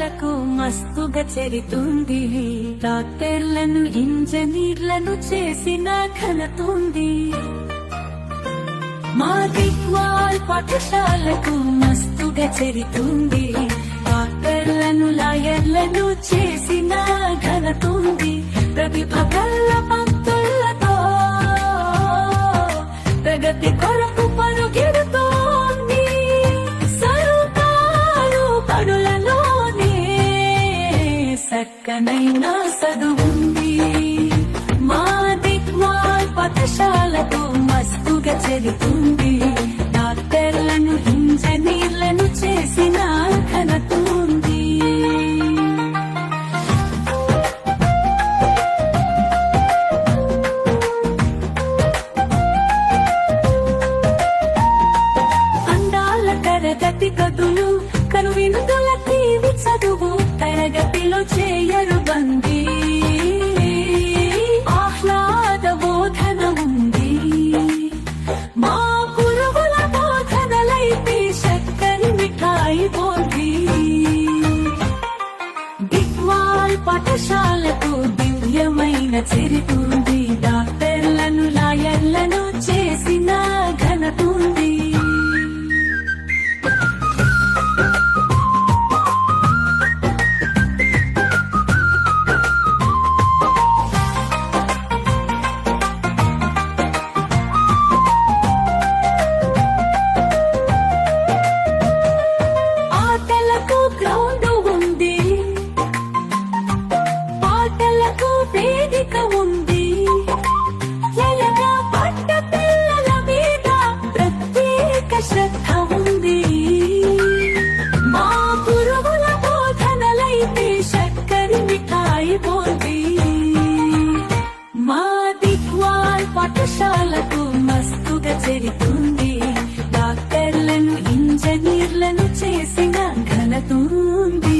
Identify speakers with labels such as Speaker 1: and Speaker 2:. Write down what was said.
Speaker 1: పాఠశాలకు మస్తుగా చెరితుంది. డాక్టర్లను ఇంజనీర్లను చేసిన ఘనతుంది. మా దిక్వాల్ పాఠశాలకు మస్తుగా చెరితుంది. డాక్టర్లను లాయర్లను చేసిన ఘనతుంది. ప్రతిభ కల్ల పంతులతో ప్రగతి కొరకు పరుగెడుతోంది. సరుకాలు పడులలోనే సక్కనైన చదువుంది. మా దిక్వాల్ పాఠశాలకు మస్తుగా చెరితుంది. డాక్టర్లను ఇంజనీర్లను చేసిన ఘనతుంది. అందాల తరగతి గదులు కనువినుదుల తీవి చదువు తరగతిలో చేయరు బందీ. ఆహ్లాద బోధన ఉంది. మా గురువుల బోధనలైతే చక్కని మిఠాయి పోటీ. దిక్వాల్ పాఠశాలకు దివ్యమైన చరితుంది. డాక్టర్లను లాయర్లను చేసిన ఘనతుంది. ఆటలకు గ్రౌండ్ ఉంది. పాటలకు వేదిక ఉంది. ఎలగా పట్ట పిల్లల మీద ప్రత్యేక శ్రద్ధ ఉంది. మా గురువుల బోధనలైతే చక్కని మిఠాయి పోటీ. మా దిక్వాల్ పాఠశాలకు మస్తుగా చెరితుంది. డాక్టర్లను ఇంజనీర్లను చేసిన ఘనతుంది.